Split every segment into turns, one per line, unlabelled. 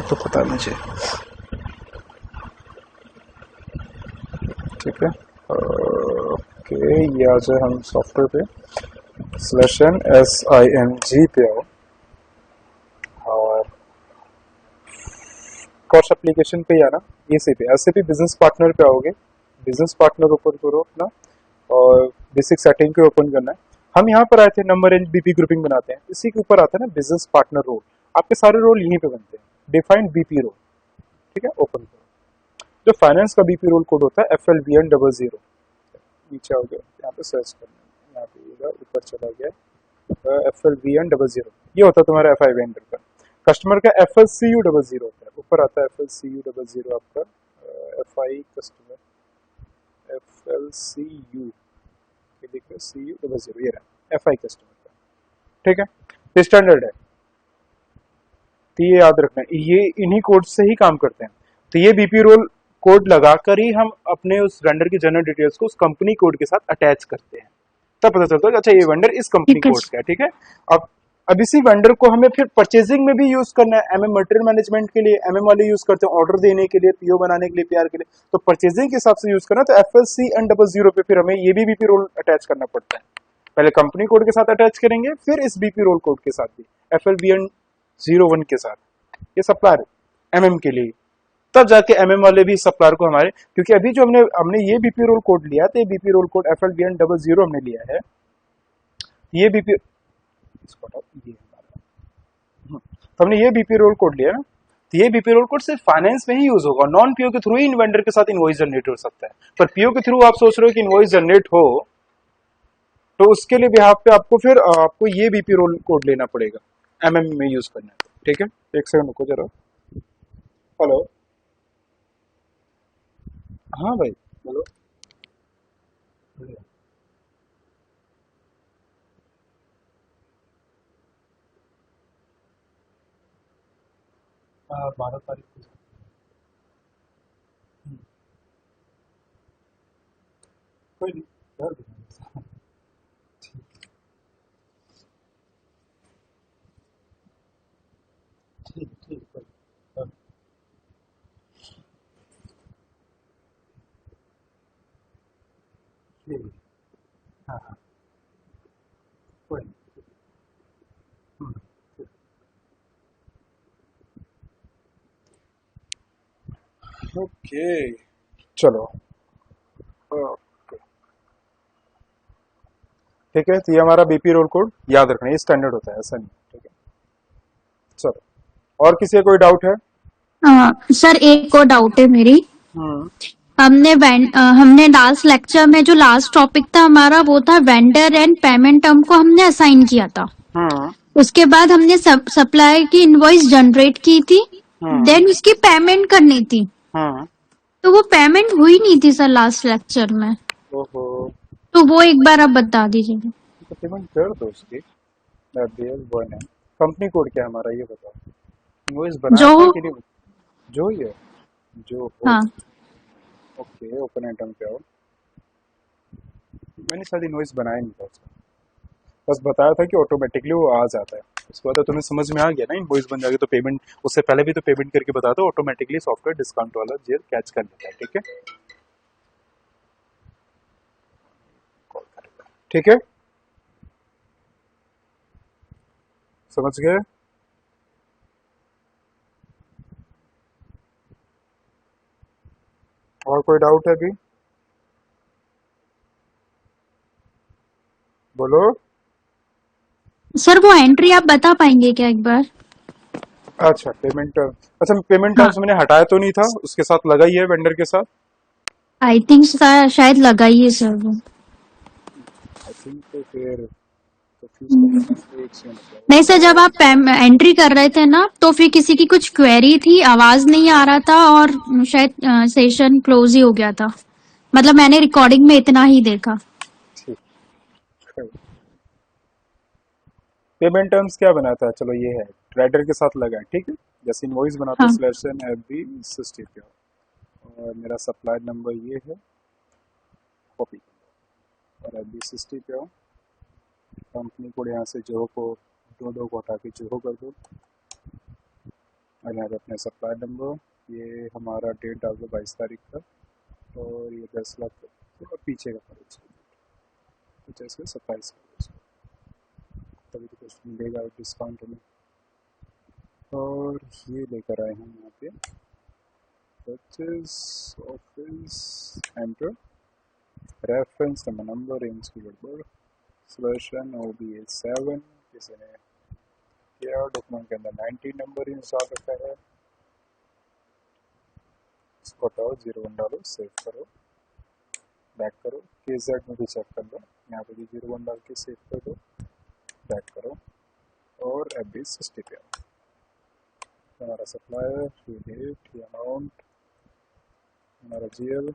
तो पता नहीं मुझे। ठीक है, ओके, ये आ जाए हम सॉफ्टवेयर पे, /SIMG पे आओ और कॉस्ट एप्लीकेशन पे ही आना, एसएपी बिजनेस पार्टनर पे आओगे, बिजनेस पार्टनर ओपन करो अपना और बेसिक सेटिंग के ओपन करना है। हम यहाँ पर आए थे नंबर रेंज बीपी ग्रुपिंग बनाते हैं, इसी के ऊपर आता है ना बिजनेस पार्टनर रोल, आपके सारे रोल यहीं पे बनते हैं, डिफाइंड बीपी रोल। ठीक है, ओपन करो। जो फाइनेंस का बीपी रोल कोड होता है FLVN00, नीचे आओगे यहाँ पे सर्च करना है, यहाँ पे ये ऊपर चला गया FLVN00, ये होता है तुम्हारा FI वेंडर का। कस्टमर का FLCU00 होता है, ऊपर आता है FLCU00 आपका FI कस्टमर, FLCU, ये देखिए CU00, ये रहा FI कस्टमर का। ठीक है, ये स्टैंडर्ड है, तो ये याद रखना है, ये इन्हीं कोड से ही काम करते हैं। तो ये बीपी रोल कोड लगाकर ही हम अपने उस वेंडर की जनरल डिटेल्स को उस कंपनी कोड के साथ अटैच करते हैं, तब पता चलता है कि अच्छा ये वेंडर इस कंपनी
ठीक है।
कोड का है। ठीक है, अब इसी वेंडर को हमें फिर परचेजिंग में भी यूज करना है, एमएम मटेरियल मैनेजमेंट के लिए एमएम वाले यूज करते हैं, ऑर्डर देने के लिए, पीओ बनाने के लिए, पीआर के लिए, तो परचेजिंग के हिसाब से यूज करना, तो FLCN00 पे फिर हमें ये भी बीपी रोल अटैच करना पड़ता है। पहले कंपनी कोड के साथ अटैच करेंगे, फिर इस बीपी रोल कोड के साथ भी, FLBN01 के साथ, ये सप्लायर एमएम के लिए, तब जाके एमएम वाले भी सप्लायर को हमारे, क्योंकि अभी जो हमने हमने ये बीपी रोल कोड लिया, तो ये बीपी रोल कोड FLBN00 हमने लिया है, ये बीपी, इसको हटाओ, ये तो हमने ये बीपी रोल कोड लिया ना, तो ये बीपी रोल कोड सिर्फ फाइनेंस में ही यूज होगा, नॉन पीओ के थ्रू ही वेंडर के साथ इनवॉइस जनरेट हो सकता है। पर पीओ के थ्रू आप सोच रहे हो कि इनवॉइस जनरेट हो, तो उसके लिए बिहाफ पे आपको फिर आपको ये बीपी रोल कोड लेना पड़ेगा, एमएम में यूज करना है। ठीक है, एक सेकंड रुको जरा। हेलो, हाँ भाई, बोलो। हाँ, 12 तारीख को। कोई नहीं, कर देना। ठीक ठीक, कोई ठीक, हाँ हाँ, कोई नहीं। ठीक। ओके, चलो, ओके, ठीक है, तो ये हमारा बीपी रोल कोड याद रखना, ये स्टैंडर्ड होता है, ऐसा नहीं। ठीक है, चलो, और किसी का कोई डाउट है?
सर एक और डाउट है मेरी।
हम्म,
हमने लास्ट लेक्चर में जो लास्ट टॉपिक था हमारा वो था वेंडर एंड पेमेंट टर्म को हमने असाइन किया था।
हम्म,
उसके बाद हमने सप्लायर की इनवॉइस जनरेट की थी,
हम्म,
देन उसकी पेमेंट करनी थी,
हम्म,
तो वो पेमेंट हुई नहीं थी सर लास्ट लेक्चर में।
ओहो,
तो वो एक बार आप बता दीजिए।
तो पेमेंट कर दो उसकी, BL1 है। कंपनी कोड क्या है हमारा, ये बताओ, इनवॉइस बनाया
जो
था कि नहीं? जो ही है, जो हो।
हाँ
ओके, ओपन आइटम पे आओ, मैंने शायद इनवॉइस बनाया नहीं था उसका, बस बताया था कि ऑटोमेटिकली वो आ जाता है। उसके बाद तो तुम्हें समझ में आ गया ना, इनवॉइस बन जाएगी तो पेमेंट, उससे पहले भी तो पेमेंट करके बता दो, ऑटोमेटिकली सॉफ्टवेयर डिस्काउंट वाला जेल कैच कर लेता है। ठीक है, कॉल करेगा। ठीक है, समझ गए? और कोई डाउट है अभी? बोलो।
सर वो एंट्री आप बता पाएंगे क्या एक बार?
अच्छा, पेमेंट, अच्छा पेमेंट
हाँ
टर्म्स मैंने हटाया तो नहीं था, उसके साथ लगा ही है वेंडर के साथ।
आई थिंक शायद लगाइए सर वो।
आई थिंक तो फिर कंफ्यूज कर रहा है, एक सेकंड
नहीं सर,
रुको।
जब आप एंट्री कर रहे थे ना तो फिर किसी की कुछ क्वेरी थी, आवाज नहीं आ रहा था और शायद सेशन क्लोज ही हो गया था। मतलब मैंने रिकॉर्डिंग में इतना ही देखा।
ठीक, पेमेंट टर्म्स क्या बनाता है, चलो ये है, ट्रेडर के साथ लगा है। ठीक है, जैसे इनवॉइस बनाते
हाँ
/FB60 पे हो, और मेरा सप्लाई नंबर ये है, कॉपी, और FB60 पे हो, कंपनी कोड यहाँ से जोहो को, दो को हटा के जोहो कर दो, और यहाँ पे अपने सप्लाई नंबर, ये हमारा डेट डाल दो 22 तारीख का, और ये 10 लाख और पीछे का करो इसको, 50 27 करो इसको, तभी तो कुछ मिलेगा डिस्काउंट हमें। और ये लेकर आए हम यहाँ पे purchase office enter reference number range की गड़बड़ सोल्यूशन OBA7 किसी ने किया, डॉक्यूमेंट के अंदर 19 नंबर इंस्टॉल रखा है, इसको हटाओ 01 डालो, सेव करो, बैक करो, KZ में भी चेक कर लो, यहाँ पे भी 01 डाल के सेव कर दो, बैक करो और FB60 पे आओ। हमारा सप्लायर, ये डेट, ये अमाउंट, हमारा GL,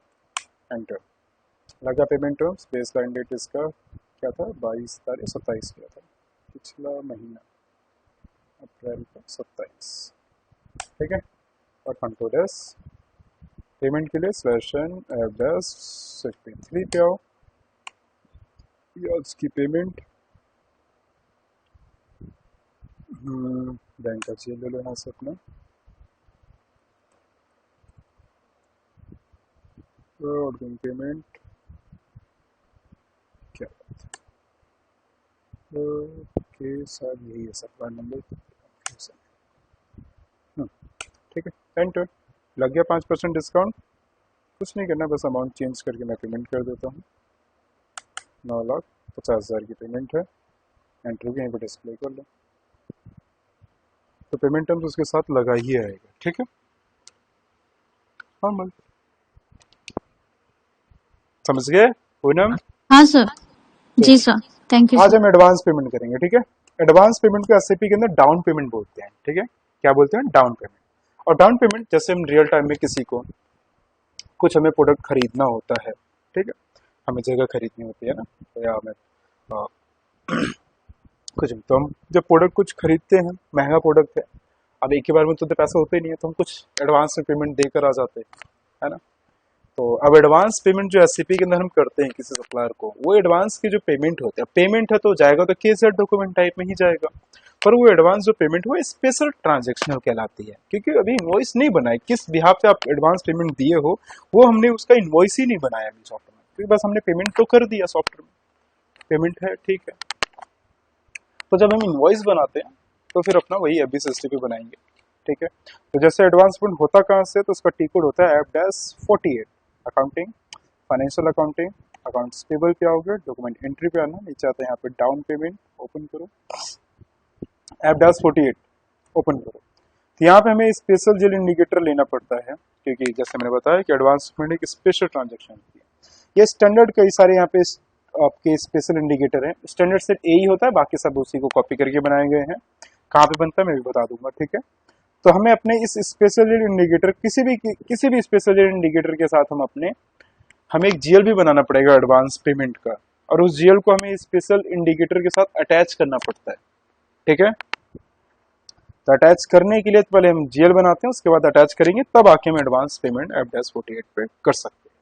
एंटर लगा। Payment terms base line date इसका क्या था, 22 तारीख 27 किया था, पिछला महीना अप्रैल का 27, ठीक है। और कंट्रोल एस पेमेंट के लिए सेशन F-63 पे आओ, ये आज की पेमेंट, बैंक का GL ले लो यहाँ से अपना, और पेमेंट क्या ओके सर, यही है सप्लाई नंबर, ठीक है। एंटर लग गया 5% डिस्काउंट, कुछ नहीं करना, बस अमाउंट चेंज करके मैं पेमेंट कर देता हूँ। 9,50,000 की पेमेंट है, एंटर भी यहीं पर डिस्प्ले कर लो, तो पेमेंट टर्म्स उसके साथ लगा ही आएगा, ठीक है। हाँ समझ गए पूनम?
हाँ सर, जी सर, थैंक यू
आज
सर।
हम एडवांस पेमेंट करेंगे, ठीक है। एडवांस पेमेंट को एसएपी के अंदर डाउन पेमेंट बोलते हैं, ठीक है। क्या बोलते हैं? Down payment. और डाउन पेमेंट जैसे हम रियल टाइम में किसी को कुछ हमें प्रोडक्ट खरीदना होता है, ठीक है, हमें जगह खरीदनी होती है ना, तो या हमें आ, कुछ भी, तो हम जब प्रोडक्ट कुछ खरीदते हैं, महंगा प्रोडक्ट है, अब एक ही बार में तो पैसा होते ही नहीं है, तो हम कुछ एडवांस में पेमेंट देकर आ जाते हैं, है ना। तो अब एडवांस पेमेंट जो एससीपी के अंदर हम करते हैं किसी सप्लायर को, वो एडवांस की जो पेमेंट होती है, पेमेंट है तो जाएगा तो केजेड डॉक्यूमेंट टाइप में ही जाएगा, पर वो एडवांस जो पेमेंट वो स्पेशल ट्रांजेक्शनल कहलाती है, क्योंकि अभी इनवॉइस नहीं बनाए, किस बिहाफ पे आप एडवांस पेमेंट दिए हो वो हमने उसका इनवॉइस ही नहीं बनाया अभी सॉफ्टवेयर में, क्योंकि बस हमने पेमेंट तो कर दिया, सॉफ्टवेयर में पेमेंट है, ठीक है। तो जब हम इनवॉइस बनाते हैं तो फिर अपना वही FB60 पे बनाएंगे, ठीक है। तो जैसे एडवांस पेमेंट होता कहाँ से, तो उसका टी कोड होता है F-48, accounting, financial accounting, accounts payable पे आओगे, डॉक्यूमेंट एंट्री पे आना, नीचे आता है यहाँ पे डाउन पेमेंट, ओपन करो, F-48 ओपन करो। तो यहाँ पे हमें स्पेशल जेल इंडिकेटर लेना पड़ता है, क्योंकि जैसे मैंने बताया कि एडवांस पेमेंट एक स्पेशल ट्रांजेक्शन होती है। ये स्टैंडर्ड कई सारे यहाँ पे आपके स्पेशल इंडिकेटर हैं, स्टैंडर्ड सिर्फ ए ही होता है, बाकी सब उसी को कॉपी करके बनाए गए हैं। कहाँ पे बनता है मैं भी बता दूंगा, ठीक है। तो हमें अपने इस स्पेशल इंडिकेटर किसी भी स्पेशल इंडिकेटर के साथ हमें एक जीएल भी बनाना पड़ेगा एडवांस पेमेंट का, और उस जीएल को हमें स्पेशल इंडिकेटर के साथ अटैच करना पड़ता है, ठीक है। तो अटैच करने के लिए तो पहले हम जीएल बनाते हैं, उसके बाद अटैच करेंगे, तब आके हम एडवांस पेमेंट F-48 पे कर सकते हैं।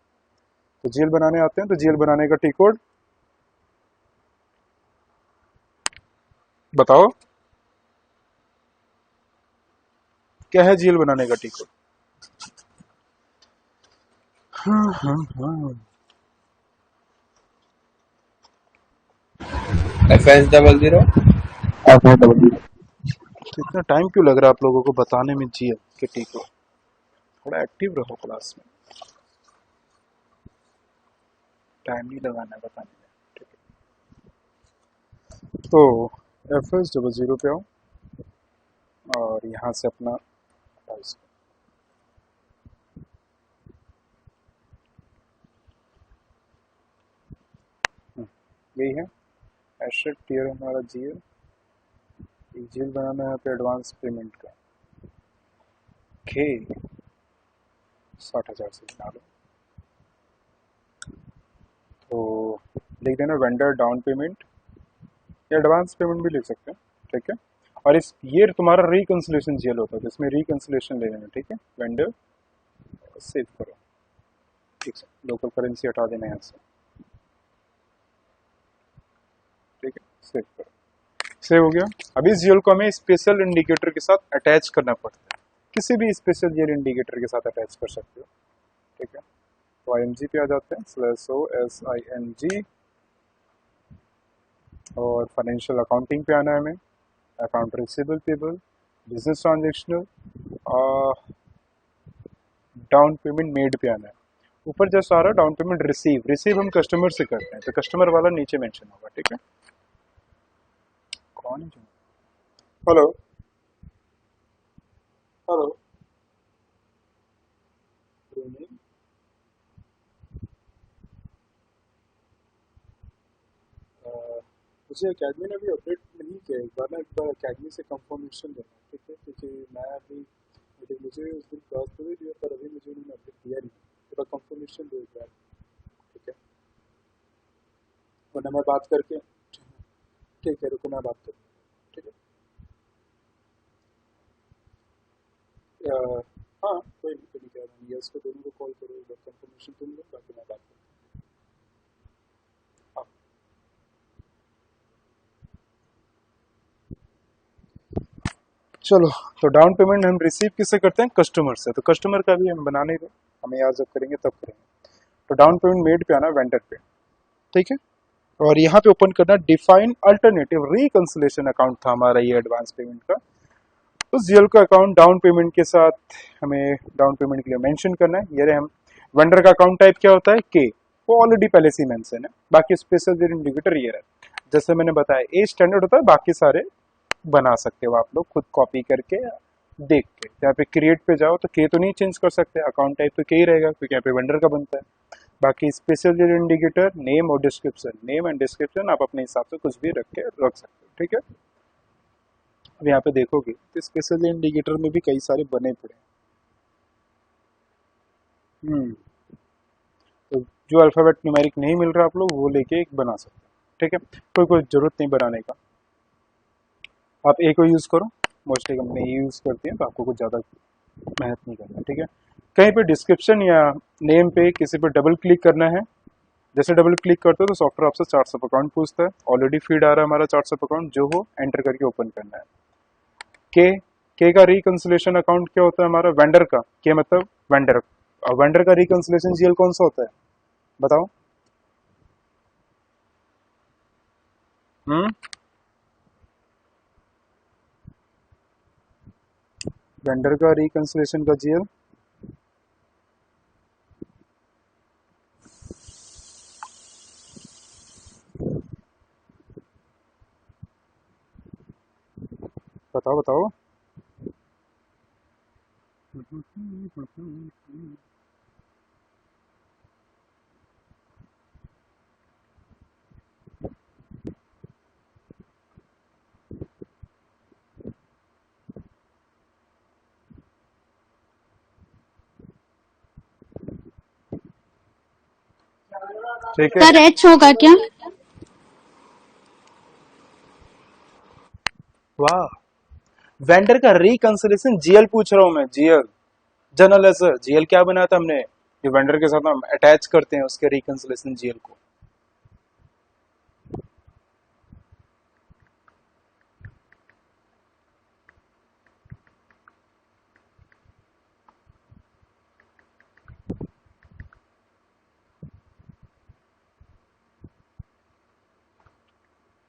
तो जीएल बनाने आते हैं, तो जीएल बनाने का टी कोड बताओ क्या है, जीएल बनाने का टी कोड? हाँ
FS00।
तो इतना टाइम क्यों लग रहा है आप लोगों को बताने में जीएल के टी कोड? थोड़ा एक्टिव रहो क्लास में, टाइम नहीं लगाना बताने में, ठीक है। तो FS00 पे आओ, और यहाँ से अपना यही है एसेट टियर हमारा जीएल, एक जीएल बनाना है यहाँ पे एडवांस पेमेंट का, के 60,000 से बना लो। तो लिख देना वेंडर डाउन पेमेंट, या एडवांस पेमेंट भी लिख सकते हैं, ठीक है। और इस ये तुम्हारा रिकंसिलेशन जीएल होता है, तो इसमें रिकंसिलेशन ले लेना, ठीक है। वेंडर सेव करो, ठीक है, लोकल करेंसी हटा देना यहाँ से, ठीक है, सेव करो, सेव हो गया। अभी इस जीएल को हमें स्पेशल इंडिकेटर के साथ अटैच करना पड़ता है, किसी भी स्पेशल ईयर इंडिकेटर के साथ अटैच कर सकते हो, ठीक है। तो IMG पे आ जाते हैं, /OSING, और फाइनेंशियल अकाउंटिंग पे आना है हमें, account receivable payable, business transactional, down payment made पे आना है। ऊपर जस्ट आ रहा है डाउन पेमेंट रिसीव, रिसीव हम कस्टमर से करते हैं तो कस्टमर वाला नीचे मेंशन होगा, ठीक है। कौन है? हेलो हेलो, मुझे अकेडमी ने अभी अपडेट नहीं किया, एक बार ना एक बार अकेडमी से कंफर्मेशन देना, ठीक है, क्योंकि मैं अभी मुझे उस दिन क्लास तो भी दिया पर अभी मुझे उन्होंने अपडेट दिया नहीं, थोड़ा कंफर्मेशन दो एक बार, ठीक है, वरना मैं बात करके, ठीक है रुको मैं बात करूँ, ठीक है। हाँ कोई नहीं, कोई नहीं कह रहा हूँ, यस को दोनों को कॉल करो, एक बार कंफर्मेशन तुम लो, बाकी मैं बात करूँ। हाँ चलो, तो डाउन पेमेंट हम रिसीव किससे करते हैं? कस्टमर से। तो कस्टमर का भी हम बना नहीं रहे, हमें याद जब करेंगे तब करेंगे। तो डाउन पेमेंट मेड पे आना, वेंडर पे, ठीक है। और यहाँ पे ओपन करना डिफाइन अल्टरनेटिव रिकंसिलेशन अकाउंट था हमारा ये एडवांस पेमेंट का। तो जीएल का अकाउंट डाउन पेमेंट के साथ हमें डाउन पेमेंट के लिए मेंशन करना है। ये रहे हम, वेंडर का अकाउंट टाइप क्या होता है? के, वो ऑलरेडी पहले से मेंशन है। बाकी स्पेशल इंडिकेटर ये रहा, जैसे मैंने बताया ए स्टैंडर्ड होता है, बाकी सारे बना सकते हो आप लोग खुद कॉपी करके देख के। यहाँ पे क्रिएट पे जाओ तो के तो नहीं चेंज कर सकते, अकाउंट टाइप तो के ही रहेगा क्योंकि यहाँ पे वेंडर का बनता है। बाकी स्पेशल इंडिकेटर नेम और डिस्क्रिप्शन, नेम एंड डिस्क्रिप्शन आप अपने हिसाब से कुछ भी रख के रख सकते हो, ठीक है। अब यहाँ पे देखोगे तो स्पेशल इंडिकेटर में भी कई सारे बने पड़े हैं। तो जो अल्फाबेट न्यूमेरिक नहीं मिल रहा आप लोग वो लेके एक बना सकते हैं, ठीक है। कोई कोई जरूरत नहीं बनाने का, आप ए को यूज करो, मोस्टली कंपनी ए यूज करती है तो आपको कुछ ज़्यादा मेहनत नहीं करना, ठीक है। कहीं पे डिस्क्रिप्शन या नेम पे किसी पे डबल क्लिक करना है, जैसे डबल क्लिक करते हो तो सॉफ्टवेयर आपसे चार्ट्स ऑफ अकाउंट पूछता है। ऑलरेडी फीड आ रहा है हमारा चार्ट्स ऑफ अकाउंट, जो हो एंटर करके ओपन करना है। के का रिकंसिलेशन अकाउंट क्या होता है हमारा? वेंडर का, के मतलब वेंडर, और वेंडर का रिकंसिलेशन जीएल कौन सा होता है बताओ? हम्म, वेंडर का रिकंसिलेशन का जीएल बताओ बताओ। ठीक है,
सर एच होगा क्या?
वाह, वेंडर का रिकंसिलेशन जीएल पूछ रहा हूं मैं, जीएल जनरल है सर। जीएल क्या बनाया था हमने? ये वेंडर के साथ हम अटैच करते हैं उसके रिकंसिलेशन जीएल को।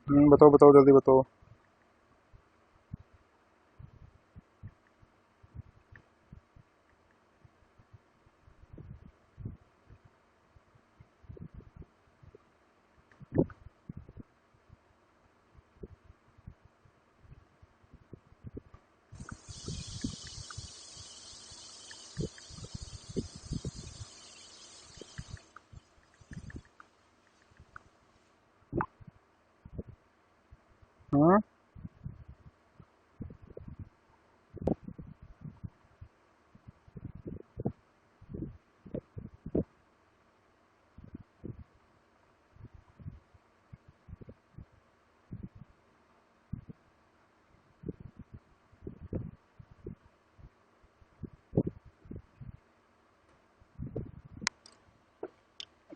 बताओ बताओ जल्दी बताओ। हम्म,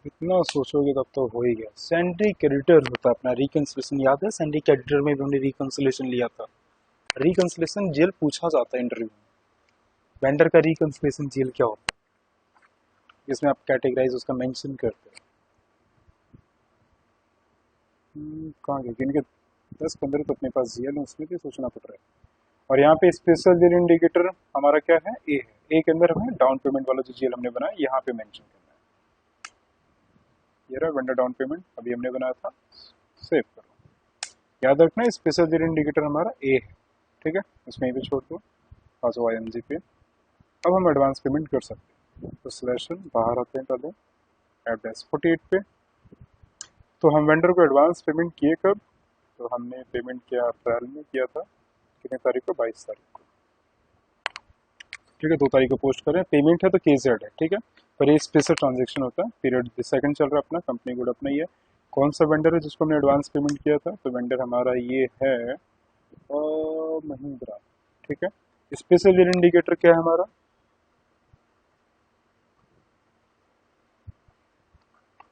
इतना सोचोगे तब तो हो ही गया। सैंडी क्रेडिटर होता है अपना रिकंसिलेशन, याद है? सैंडी क्रेडिटर में भी हमने रिकंसिलेशन लिया था। रिकंसिलेशन जेल पूछा जाता है इंटरव्यू में, वेंडर का रिकंसिलिएशन जीएल क्या होता है, इसमें आप कैटेगराइज उसका मेंशन करते हैं। कहाँ गए इनके 10-15 तो अपने पास जीएल है, उसमें भी सोचना पड़ रहा है। और यहाँ पे स्पेशल जीएल इंडिकेटर हमारा क्या है, ए है। ए के अंदर हमें डाउन पेमेंट वाला जो जीएल हमने बनाया यहाँ पे मेंशन करना है। ये रहा वेंडर डाउन पेमेंट, अभी हमने बनाया था, सेव करो। याद रखना स्पेशल जीएल इंडिकेटर हमारा ए है, ठीक है, इसमें भी छोड़ दो आज वाईएमजी पे। अब हम एडवांस पेमेंट कर सकते हैं, तो सिलेक्शन बाहर आते हैं पहले एड्रेस 48 पे। तो हम वेंडर को एडवांस पेमेंट किए कब, तो हमने पेमेंट किया अप्रैल में किया था, कितने तारीख को, 22 तारीख को, ठीक है, 2 तारीख को पोस्ट करें। पेमेंट है तो केजेड है, ठीक है, पर ये स्पेशल ट्रांजेक्शन होता है, पीरियड सेकंड चल रहा है अपना, कंपनी कोड अपना ही है। कौन सा वेंडर है जिसको हमने एडवांस पेमेंट किया था, तो वेंडर हमारा ये है महिंद्रा, ठीक है। स्पेशल जीएल इंडिकेटर क्या है हमारा,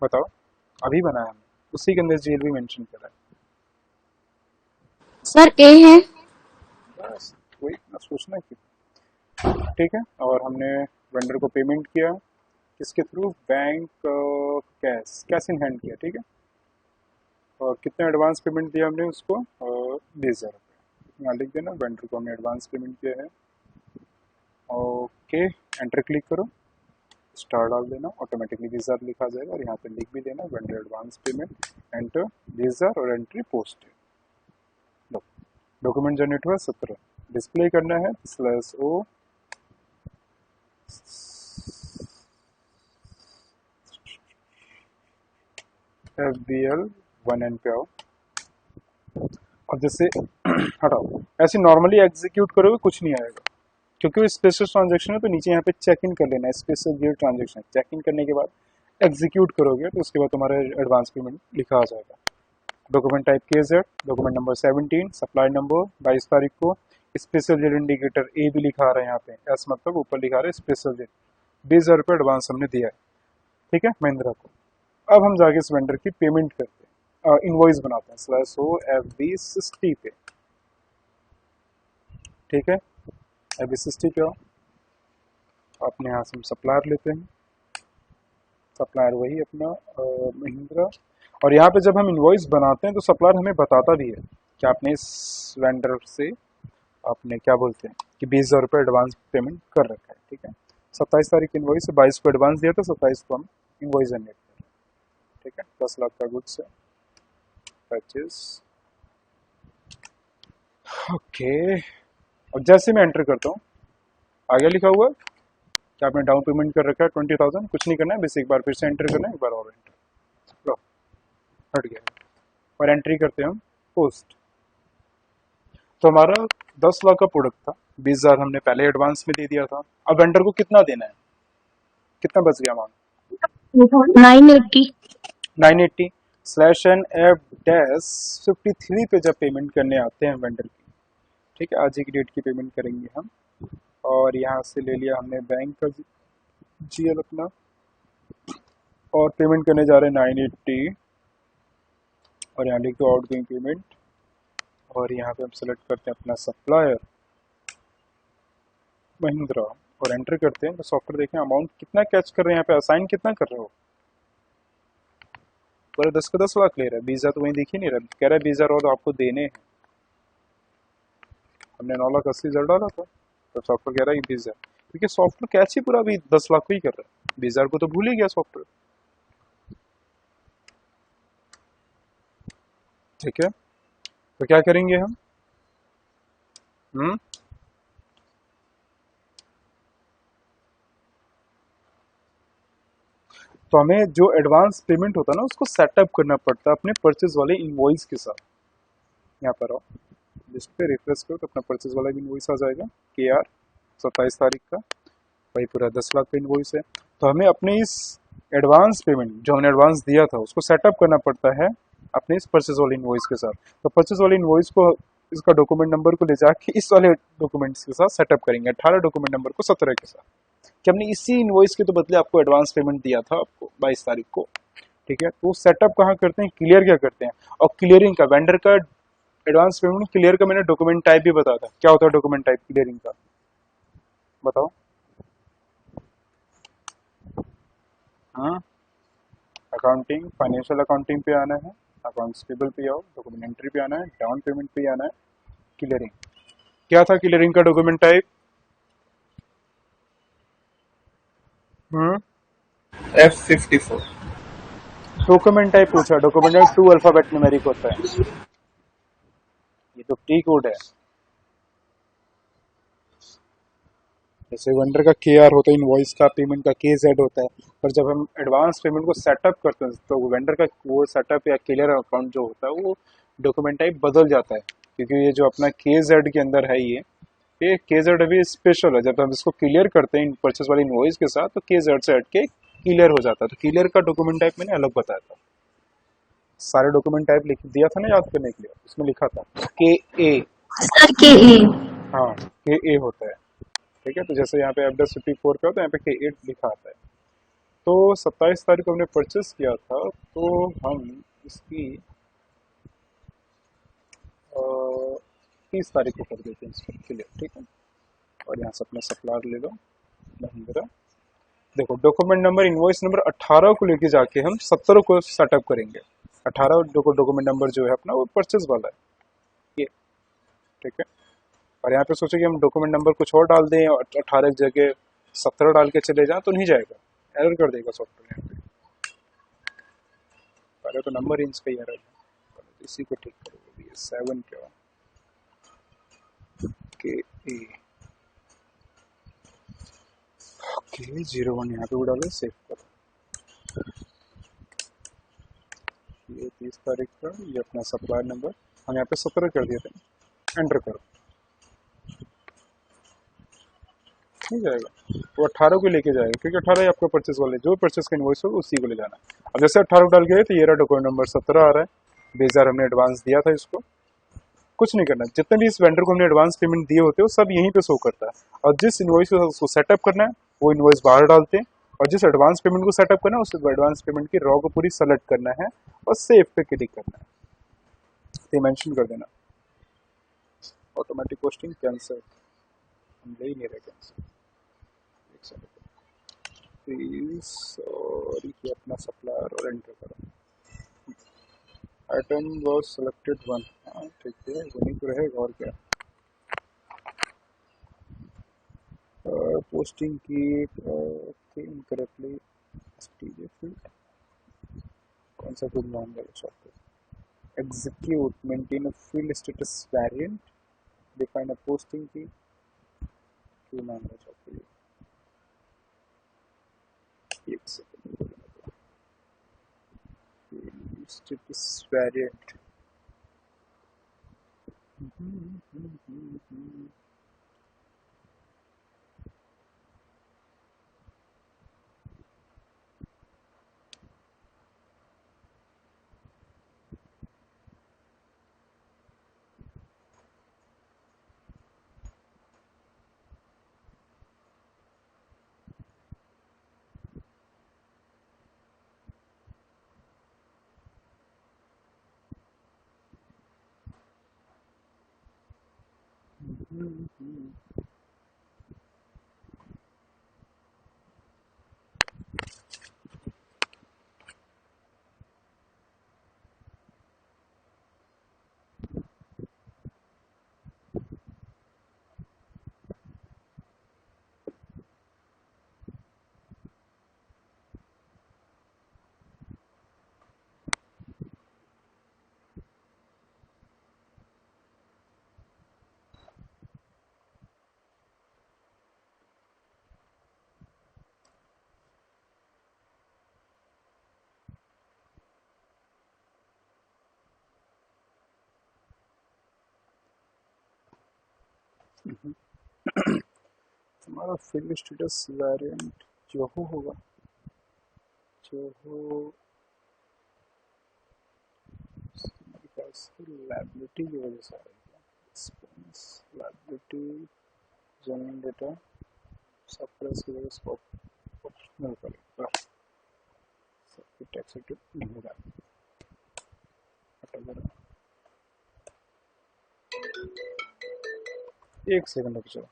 बताओ, अभी बनाया हमने, उसी के अंदर जीएल भी मेंशन करा है।
सर ए है।
बस वही ना सोचना कि, ठीक है। और हमने वेंडर को पेमेंट किया किसके through, bank cash in hand किया, ठीक है। और कितना एडवांस पेमेंट दिया हमने उसको, 20,000 रुपये, यहाँ लिख देना वेंडर को हमने एडवांस पेमेंट किया है। ओके, एंटर क्लिक करो, स्टार डाल देना, ऑटोमेटिकली 20,000 लिखा जाएगा। और यहाँ पे लिख भी देना वेंडर एडवांस पेमेंट, एंटर 20,000 और एंट्री पोस्ट। डॉक्यूमेंट जनरेट हुआ 17, डिस्प्ले करना है /o FBL 1N पे आओ। और जैसे हटाओ, ऐसे नॉर्मली एग्जीक्यूट करोगे कुछ नहीं आएगा, क्योंकि वो स्पेशल ट्रांजेक्शन है। तो नीचे यहाँ पे चेक इन कर लेना है, special GL transaction. Check in करने के बाद एग्जीक्यूट करोगे तो उसके बाद तुम्हारा एडवांस पेमेंट लिखा आ जाएगा। Document type KZ, document number 17, supply number 22 तारीख को, स्पेशल जीएल इंडिकेटर ए भी लिखा आ रहा है यहाँ पे, एस मतलब ऊपर लिखा रहा है स्पेशल जीएल। 20,000 रुपये एडवांस हमने दिया है, ठीक है, महिंद्रा को। अब हम जाके इस वेंडर की पेमेंट करते हैं, इनवॉइस बनाते हैं /o FB60 पे, ठीक है। FB60 पे आओ, अपने यहाँ से हम सप्लायर लेते हैं, सप्लायर वही अपना महिंद्रा। और यहाँ पे जब हम इनवॉइस बनाते हैं तो सप्लायर हमें बताता भी है कि आपने इस वेंडर से आपने क्या बोलते हैं कि 20,000 रुपये एडवांस पेमेंट कर रखा है, ठीक है। 27 तारीख की इनवॉइस है, 22 को एडवांस दिया था, 27 को हम इनवॉइस जनरेट कर रहे हैं, ठीक है। 10 लाख का गुड्स है, परचेज, ओके। और जैसे मैं एंटर करता हूँ, आगे लिखा हुआ कि आपने डाउन पेमेंट कर रखा है 20,000, कुछ नहीं करना है, बस एक बार फिर से एंटर करना है, एक बार और एंटर, लो हट गया। और एंट्री करते हैं हम पोस्ट। तो हमारा 10 लाख का प्रोडक्ट था, 20,000 हमने पहले एडवांस में दे दिया था। अब वेंडर को कितना देना है, कितना बच गया अमाउंट,
980।
980 /N/F-53 पे जब पेमेंट करने आते हैं वेंडर की, ठीक है, आज की डेट की पेमेंट करेंगे हम। और यहाँ से ले लिया हमने बैंक का जीएल अपना, और पेमेंट करने जा रहे हैं 980, और यहाँ लिख दो आउट गोइंग पेमेंट। और यहाँ पे हम सेलेक्ट करते हैं अपना सप्लायर महिंद्रा और एंटर करते हैं। तो सॉफ्टवेयर देखें अमाउंट कितना कैच कर रहे हैं, यहाँ पे असाइन कितना कर रहे हो, पूरा 10 का 10 लाख ले रहा है। 20,000 तो वहीं दिख ही नहीं रहा, कह रहा है 20,000 और आपको देने हैं। हमने 9,80,000 डाला था, तो सॉफ्टवेयर कह रहा है 20,000, क्योंकि सॉफ्टवेयर कैच ही पूरा अभी 10 लाख को ही कर रहा है, 20,000 को तो भूल ही गया सॉफ्टवेयर, ठीक है। तो क्या करेंगे हम, तो हमें जो एडवांस पेमेंट होता है ना उसको सेटअप करना पड़ता है अपने परचेज वाले इनवॉइस के साथ। यहाँ पर आओ, लिस्ट पे रिफ्रेश करो तो अपना परचेज वाला भी इनवॉइस आ जाएगा, KR 27 तारीख का, वही पूरा 10 लाख का इनवॉइस है। तो हमें अपने इस एडवांस पेमेंट जो हमने एडवांस दिया था उसको सेटअप करना पड़ता है अपने इस परचेज वाले इनवॉइस के साथ। तो परचेज वाले इनवॉइस को, इसका डॉक्यूमेंट नंबर को ले जाके इस वाले डॉक्यूमेंट्स के साथ सेटअप करेंगे, 18 डॉक्यूमेंट नंबर को 17 के साथ, कि हमने इसी इनवॉइस के तो बदले आपको एडवांस पेमेंट दिया था आपको 22 तारीख को, ठीक है। तो सेटअप कहाँ करते हैं, क्लियर क्या करते हैं। और क्लियरिंग का, वेंडर का एडवांस पेमेंट क्लियर का मैंने डॉक्यूमेंट टाइप भी बताया था, क्या होता है डॉक्यूमेंट टाइप क्लियरिंग का, बताओ। हाँ, अकाउंटिंग, फाइनेंशियल अकाउंटिंग पे आना है, अकाउंट्स पेबल पे आओ, डॉक्यूमेंट एंट्री पे आना है, डाउन पेमेंट पे आना है, क्लियरिंग। क्या था क्लियरिंग का डॉक्यूमेंट टाइप? हम्म
F54।
डॉक्यूमेंट टाइप पूछा, डॉक्यूमेंट टाइप 2 अल्फाबेट न्यूमेरिक होता है, ये तो टी कोड है। जैसे वेंडर का के आर होता है, इनवॉइस का पेमेंट का के जेड होता है, पर जब हम एडवांस पेमेंट को सेटअप करते हैं तो वेंडर का वो सेटअप या क्लियर अकाउंट जो होता है वो डॉक्यूमेंट टाइप बदल जाता है, क्योंकि ये जो अपना के जेड के अंदर है ये के जेड अभी स्पेशल है। जब हम इसको क्लियर करते हैं परचेस वाली इनवॉइस के साथ तो के जेड से हट के क्लियर हो जाता है। तो क्लियर का डॉक्यूमेंट टाइप मैंने अलग बताया था, सारे डॉक्यूमेंट टाइप लिख दिया था ना याद करने के लिए, उसमें लिखा था के ए।
सर के ए।
हाँ, के ए होता है। ठीक है, तो जैसे यहाँ पे एफ 54 पे होता है, यहाँ पे के 8 लिखा आता है। तो 27 तारीख को हमने परचेस किया था, तो हम इसकी 30 तारीख को कर देते हैं इसको क्लियर। ठीक है, और यहाँ से अपना सप्लायर ले लो महिंद्रा। देखो डॉक्यूमेंट नंबर इनवॉइस नंबर 18 को लेके जाके हम 17 को सेटअप करेंगे। 18 डॉक्यूमेंट नंबर जो है अपना वो परचेस वाला है ये। ठीक है, और यहाँ पे सोचे कि हम डॉक्यूमेंट नंबर कुछ और डाल दें और 18 की जगह 17 डाल के चले जाएं तो नहीं जाएगा, एरर कर देगा सॉफ्टवेयर यहाँ पे। पहले तो नंबर रेंज का ही एरर है, पहले तो इसी को ठीक करो। ये 7 क्या के ए के 01 यहाँ पे भी डालो, सेव करो। ये 30 तारीख का, ये अपना सप्लायर नंबर हम यहाँ पे 17 कर दिए थे, एंटर करो, नहीं जाएगा। वो 18 को लेके जाएगा, क्योंकि 18 ही आपका परचेस वाले, जो परचेस का इनवॉइस हो उसी को ले जाना है। अब जैसे 18 को डाल गए तो ये रहा डॉक्यूमेंट नंबर 17 आ रहा है, 20,000 हमने एडवांस दिया था इसको। कुछ नहीं करना, जितने भी इस वेंडर को हमने एडवांस पेमेंट दिए होते हैं वो सब यहीं पे शो करता है, और जिस इनवॉइस को उसको सेटअप करना है वो इनवॉइस बाहर डालते हैं, और जिस एडवांस पेमेंट को सेटअप करना है उस एडवांस पेमेंट की रॉ को पूरी सेलेक्ट करना है और सेव पे क्लिक करना है, तो मेंशन कर देना ऑटोमेटिक पोस्टिंग कैंसिल, हम ले ही नहीं रहे कैंसिल। एक सेकंड प्लीज, और ये अपना सप्लायर और एंटर करो। आइटम वॉज सेलेक्टेड 1, हाँ ठीक है, वहीं तो रहेगा और क्या। पोस्टिंग की इनकरेक्टली फील्ड, कौन सा फील्ड मांगा software, execute maintain a field status variant, define a posting की क्यों मांगा सॉफ्टवेयर। एक सेकंड, स्टेटस वेरिएंट, हमारा फील्ड स्टेटस वेरिएंट जो होगा, जो हो हमारे पास लाइबिलिटी की वजह से आएगा, expense liability general data suppress की वजह से ऑप्शनल करेगा, सबकी टैक्स नहीं होगा। एक सेकंड रुक जाओ,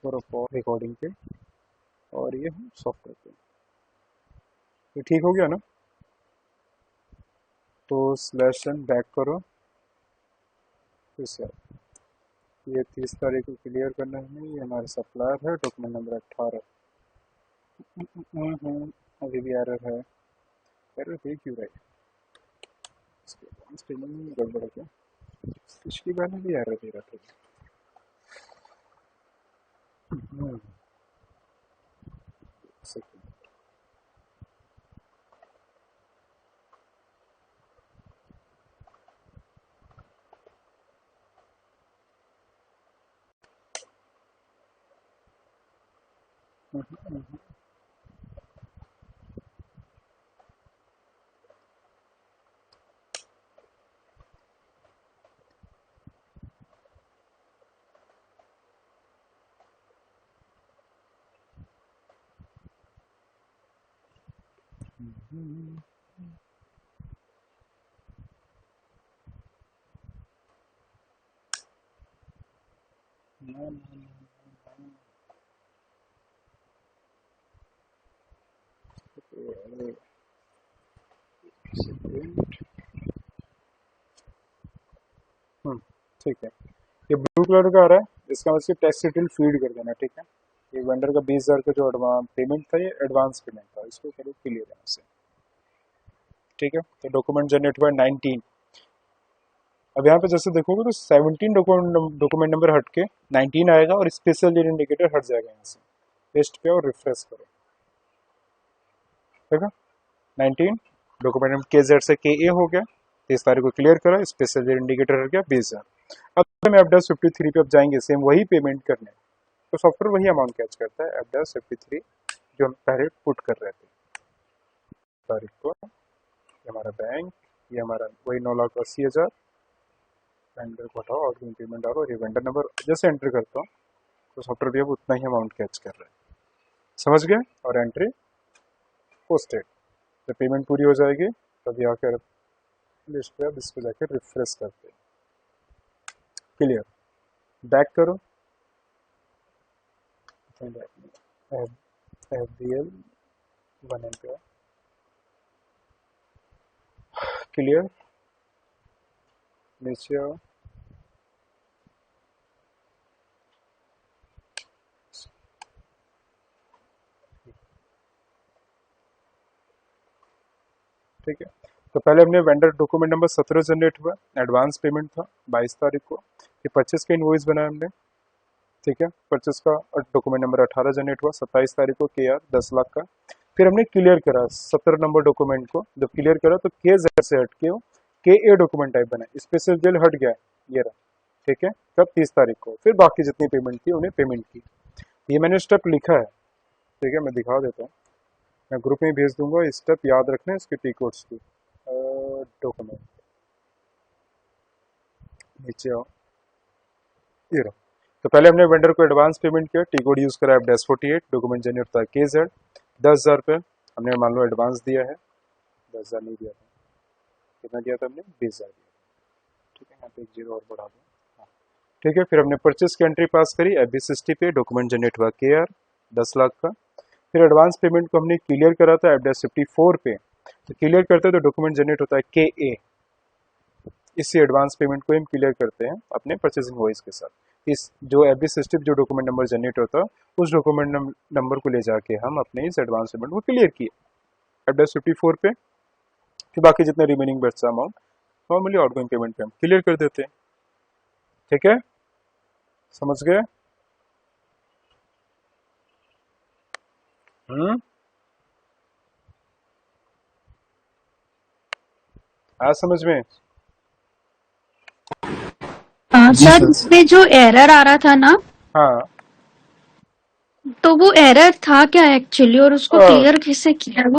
और रिकॉर्डिंग पे और ये सॉफ्टवेयर पे, ये ठीक हो गया ना। तो /n बैक करो, फिर से ये 30 तारीख को क्लियर करना है हमें। ये हमारा सप्लायर है, डॉक्यूमेंट नंबर 18। अभी भी एरर है, एरर दे क्यों रहा है? इसके एडवांस पेमेंट में गड़बड़ है क्या? पिछली बार में भी एरर दे रहा था। हम्म, सेकंड। ठीक है, ये ब्लू कलर का आ रहा है, इसका मतलब टैक्स डिटेल फीड कर देना। ठीक है, ये वेंडर का 20,000 का जो एडवांस पेमेंट था, ये एडवांस पेमेंट था, इसको करो क्लियर यहाँ से। ठीक है, तो डॉक्यूमेंट जनरेट हुआ 19। अब यहाँ पे जैसे देखोगे तो 17 डॉक्यूमेंट नंबर हट के 19 आएगा और स्पेशल डेट इंडिकेटर हट जाएगा यहाँ से। पेस्ट पे और रिफ्रेश करो, ठीक है। 19 डॉक्यूमेंट नंबर KZ से KA हो गया, 30 तारीख को क्लियर करा, स्पेशल डेट इंडिकेटर हट गया 20,000। अब हम एफडस 53 पे अब जाएंगे, सेम वही पेमेंट करने, तो सॉफ्टवेयर वही अमाउंट कैच करता है, एफडस 53 जो हम पहले पुट कर रहे थे तारीख को। ये हमारा बैंक, ये हमारा वही 9,80,000। वेंडर को हटाओ, आउटगोइंग पेमेंट डालो, और ये वेंडर नंबर जैसे एंटर करता हूँ तो सॉफ्टवेयर भी अब उतना ही अमाउंट कैच कर रहा है, समझ गए। और एंट्री पोस्टेड, जब पेमेंट पूरी हो जाएगी तब यहाँ कर लिस्ट पे अब इसको जाकर रिफ्रेश करते हैं। क्लियर, बैक करो, FBL 1 एम्पियर, क्लियर, नीचे आओ, ठीक है। तो पहले हमने वेंडर डॉक्यूमेंट नंबर 17 जनरेट हुआ, एडवांस पेमेंट था 22 तारीख को, ये 25 का इनवॉइस बनाया हमने। ठीक है, 25 का डॉक्यूमेंट नंबर 18 जनरेट हुआ, 27 तारीख को KR 10 लाख का। फिर हमने क्लियर करा 17 नंबर डॉक्यूमेंट को, जब क्लियर करा तो KZ से हट के KA डॉक्यूमेंट टाइप बना, स्पेशल जेल हट गया, ये रहा। ठीक है, कब 30 तारीख को। फिर बाकी जितनी पेमेंट थी उन्हें पेमेंट की, ये मैंने स्टेप लिखा है। ठीक है, मैं दिखा देता हूँ, मैं ग्रुप में भेज दूंगा, स्टेप याद रखना है इसके टी कोड्स की। डॉक्यूमेंट नीचे आओ, ये रहा। तो पहले हमने वेंडर को एडवांस पेमेंट किया, टी कोड यूज करा FDAS48, डॉक्यूमेंट जनरेट होता है KZ 10,000 रुपये, हमने मान लो एडवांस दिया है, 10,000 नहीं दिया था, कितना दिया था हमने, 20,000 दिया। ठीक है, यहाँ पे एक जीरो और बढ़ा दो, हाँ ठीक है। फिर हमने परचेस की एंट्री पास करी FB60 पे, डॉक्यूमेंट जनरेट हुआ KR 10 लाख का। फिर एडवांस पेमेंट को हमने क्लियर करा था FDAS54 पे, तो क्लियर करते हैं तो डॉक्यूमेंट जनरेट होता है KA, इसी एडवांस पेमेंट को हम क्लियर करते हैं अपने परचेसिंग वॉइस के साथ। इस जो FB60 जो डॉक्यूमेंट नंबर जनरेट होता है उस डॉक्यूमेंट नंबर को ले जाके हम अपने इस एडवांस पेमेंट को क्लियर किए FDAS54 पे। फिर बाकी जितने रिमेनिंग बचा अमाउंट नॉर्मली आउटगोइंग पेमेंट पे हम क्लियर कर देते हैं। ठीक है, समझ गए? आज समझ में?
सर इसमें जो एरर आ रहा था ना,
हाँ,
तो वो एरर था क्या एक्चुअली, और उसको क्लियर कैसे किया?